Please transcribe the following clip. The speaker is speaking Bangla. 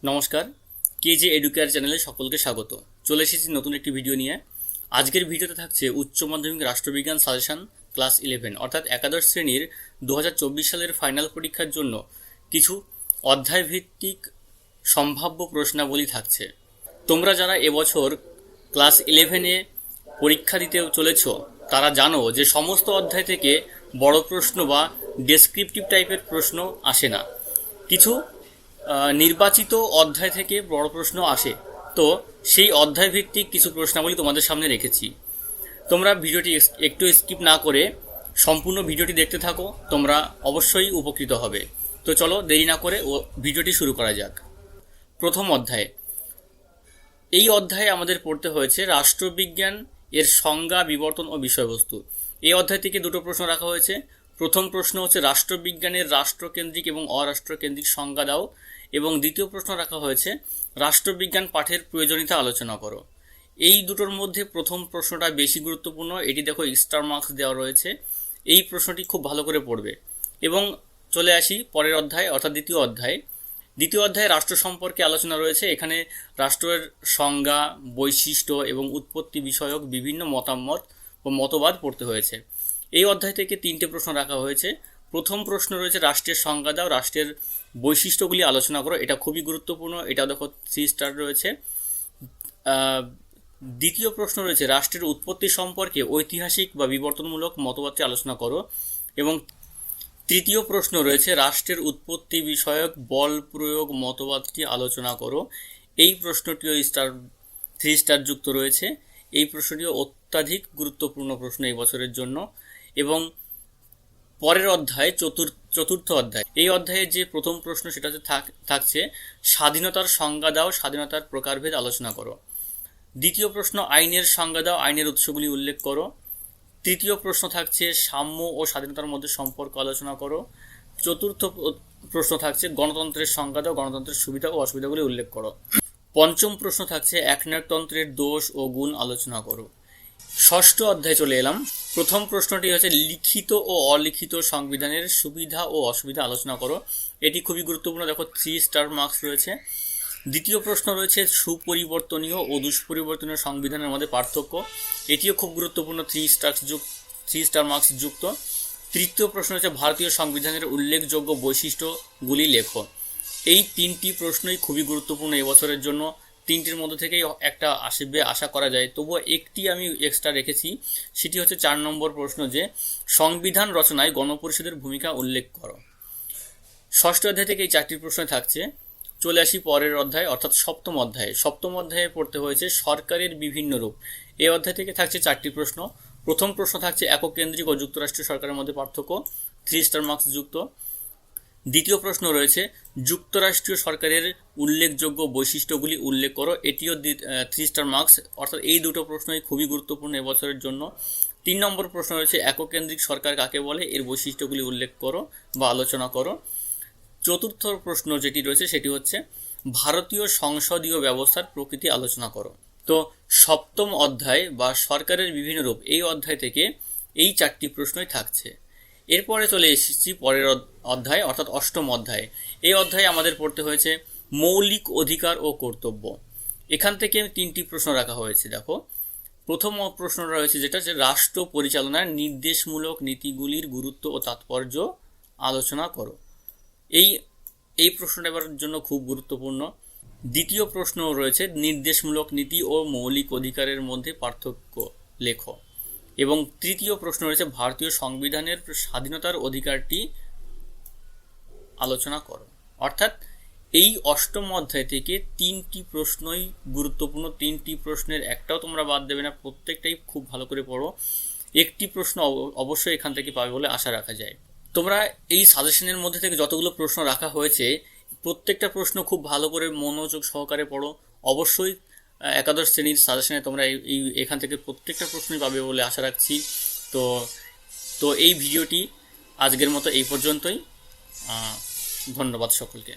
নমস্কার, কেজে এডুকেয়ার চ্যানেলে সকলকে স্বাগত। চলে এসেছি নতুন একটি ভিডিও নিয়ে। আজকের ভিডিওতে থাকছে উচ্চ মাধ্যমিক রাষ্ট্রবিজ্ঞান সাজেশন ক্লাস 11 অর্থাৎ একাদশ শ্রেণীর 2024 সালের ফাইনাল পরীক্ষার জন্য কিছু অধ্যায়ভিত্তিক সম্ভাব্য প্রশ্নাবলী থাকছে। তোমরা যারা এবছর ক্লাস 11-এ পরীক্ষা দিতে চলেছ তারা জানো যে সমস্ত অধ্যায় থেকে বড় প্রশ্ন বা ডেসক্রিপটিভ টাইপের প্রশ্ন আসে না, কিছু নির্বাচিত অধ্যায় থেকে বড় প্রশ্ন আসে। তো সেই অধ্যায় ভিত্তিক কিছু প্রশ্নাবলী তোমাদের সামনে রেখেছি। তোমরা ভিডিওটি একটু স্কিপ না করে সম্পূর্ণ ভিডিওটি দেখতে থাকো, তোমরা অবশ্যই উপকৃত হবে। তো চলো দেরি না করে ভিডিওটি শুরু করা যাক। প্রথম অধ্যায়। এই অধ্যায়ে আমাদের পড়তে হয়েছে রাষ্ট্রবিজ্ঞান এর সংজ্ঞা, বিবর্তন ও বিষয়বস্তু। এই অধ্যায় থেকে দুটো প্রশ্ন রাখা হয়েছে। প্রথম প্রশ্ন হচ্ছে রাষ্ট্রবিজ্ঞানের রাষ্ট্রকেন্দ্রিক এবং অরাষ্ট্রকেন্দ্রিক সংজ্ঞা দাও, এবং দ্বিতীয় প্রশ্ন রাখা হয়েছে রাষ্ট্রবিজ্ঞান পাঠের প্রয়োজনীয়তা আলোচনা করো। এই দুটোর মধ্যে প্রথম প্রশ্নটা বেশি গুরুত্বপূর্ণ। এটি দেখো স্টার মার্কস দেওয়া রয়েছে। এই প্রশ্নটি খুব ভালো করে পড়বে। এবং চলে আসি পরের অধ্যায় অর্থাৎ দ্বিতীয় অধ্যায়। দ্বিতীয় অধ্যায়ে রাষ্ট্র সম্পর্কে আলোচনা রয়েছে। এখানে রাষ্ট্রের সংজ্ঞা, বৈশিষ্ট্য এবং উৎপত্তি বিষয়ক বিভিন্ন মতামত ও মতবাদ পড়তে হয়েছে। এই অধ্যায় থেকে তিনটে প্রশ্ন রাখা হয়েছে। প্রথম প্রশ্ন রয়েছে রাষ্ট্রের সংজ্ঞা দাও, রাষ্ট্রের বৈশিষ্ট্যগুলি আলোচনা করো। এটা খুবই গুরুত্বপূর্ণ, এটাও দেখো 3 স্টার রয়েছে। দ্বিতীয় প্রশ্ন রয়েছে রাষ্ট্রের উৎপত্তি সম্পর্কে ঐতিহাসিক বা বিবর্তনমূলক মতবাদটি আলোচনা করো। এবং তৃতীয় প্রশ্ন রয়েছে রাষ্ট্রের উৎপত্তি বিষয়ক বল প্রয়োগ মতবাদটি আলোচনা করো। এই প্রশ্নটিও 3 স্টার যুক্ত রয়েছে। এই প্রশ্নটিও অত্যাধিক গুরুত্বপূর্ণ প্রশ্ন এই বছরের জন্য। এবং পরের অধ্যায় চতুর্থ অধ্যায়। এই অধ্যায়ে যে প্রথম প্রশ্ন সেটা থাকছে স্বাধীনতার সংজ্ঞা দাও, স্বাধীনতার প্রকারভেদ আলোচনা করো। দ্বিতীয় প্রশ্ন আইনের সংজ্ঞা দাও, আইনের উৎসগুলি উল্লেখ করো। তৃতীয় প্রশ্ন থাকছে সাম্য ও স্বাধীনতার মধ্যে সম্পর্ক আলোচনা করো। চতুর্থ প্রশ্ন থাকছে গণতন্ত্রের সংজ্ঞা দাও, গণতন্ত্রের সুবিধা ও অসুবিধাগুলি উল্লেখ করো। পঞ্চম প্রশ্ন থাকছে একনায়কতন্ত্রের দোষ ও গুণ আলোচনা করো। ষষ্ঠ অধ্যায়ে চলে এলাম। প্রথম প্রশ্নটি হচ্ছে লিখিত ও অলিখিত সংবিধানের সুবিধা ও অসুবিধা আলোচনা করো। এটি খুবই গুরুত্বপূর্ণ, দেখো 3 স্টার মার্কস রয়েছে। দ্বিতীয় প্রশ্ন রয়েছে সুপরিবর্তনীয় ও দুষ্পরিবর্তনীয় সংবিধানের মধ্যে পার্থক্য। এটিও খুব গুরুত্বপূর্ণ, 3 স্টার মার্কস যুক্ত। তৃতীয় প্রশ্ন হচ্ছে ভারতীয় সংবিধানের উল্লেখযোগ্য বৈশিষ্ট্যগুলি লেখো। এই তিনটি প্রশ্নই খুবই গুরুত্বপূর্ণ এবছরের জন্য। তিনটির মধ্যে থেকেই একটা আসবে আশা করা যায়, তবুও একটি আমি এক্সট্রা রেখেছি। সেটি হচ্ছে 4 নম্বর প্রশ্ন, যে সংবিধান রচনায় গণপরিষদের ভূমিকা উল্লেখ করো। ষষ্ঠ অধ্যায় থেকে এই 4টি প্রশ্ন থাকছে। চলে আসি পরের অধ্যায় অর্থাৎ সপ্তম অধ্যায়ে। সপ্তম অধ্যায়ে পড়তে হয়েছে সরকারের বিভিন্ন রূপ। এই অধ্যায় থেকে থাকছে 4টি প্রশ্ন। প্রথম প্রশ্ন থাকছে একক কেন্দ্রিক ও যুক্তরাষ্ট্রীয় সরকারের মধ্যে পার্থক্য, 3 স্টার মার্কস যুক্ত। দ্বিতীয় প্রশ্ন রয়েছে যুক্তরাষ্ট্রীয় সরকারের উল্লেখযোগ্য বৈশিষ্ট্যগুলি উল্লেখ করো। এটিও 3 স্টার মার্কস, অর্থাৎ এই দুটো প্রশ্নই খুবই গুরুত্বপূর্ণ এবছরের জন্য। 3 নম্বর প্রশ্ন রয়েছে একক কেন্দ্রিক সরকার কাকে বলে, এর বৈশিষ্ট্যগুলি উল্লেখ করো বা আলোচনা করো। চতুর্থ প্রশ্ন যেটি রয়েছে সেটি হচ্ছে ভারতীয় সংসদীয় ব্যবস্থার প্রকৃতি আলোচনা করো। তো সপ্তম অধ্যায় বা সরকারের বিভিন্ন রূপ, এই অধ্যায় থেকে এই 4টি প্রশ্নই থাকছে। এরপরে চলে এসেছি পরের অধ্যায় অর্থাৎ অষ্টম অধ্যায়। এই অধ্যায়ে আমাদের পড়তে হয়েছে মৌলিক অধিকার ও কর্তব্য। এখান থেকে 3টি প্রশ্ন রাখা হয়েছে। দেখো প্রথম প্রশ্নটা রয়েছে যেটা হচ্ছে রাষ্ট্র পরিচালনার নির্দেশমূলক নীতিগুলির গুরুত্ব ও তাৎপর্য আলোচনা করো। এই প্রশ্নটা এবার জন্য খুব গুরুত্বপূর্ণ। দ্বিতীয় প্রশ্ন রয়েছে নির্দেশমূলক নীতি ও মৌলিক অধিকারের মধ্যে পার্থক্য লেখো। এবং তৃতীয় প্রশ্ন রয়েছে ভারতীয় সংবিধানের স্বাধীনতার অধিকারটি আলোচনা করো। অর্থাৎ এই অষ্টম অধ্যায় থেকে 3টি প্রশ্নই গুরুত্বপূর্ণ। 3টি প্রশ্নের একটাও তোমরা বাদ দেবে না, প্রত্যেকটাই খুব ভালো করে পড়ো। একটি প্রশ্ন অবশ্যই এখান থেকে পাবে বলে আশা রাখা যায়। তোমরা এই সাজেশনের মধ্যে থেকে যতগুলো প্রশ্ন রাখা হয়েছে প্রত্যেকটা প্রশ্ন খুব ভালো করে মনোযোগ সহকারে পড়ো। অবশ্যই একাদশ শ্রেণীর সাজেশনে তোমরা এখান থেকে প্রত্যেকটা প্রশ্নই পাবে বলে আশা রাখছি। তো এই ভিডিওটি আজকের মতো এই পর্যন্তই। ধন্যবাদ সকলকে।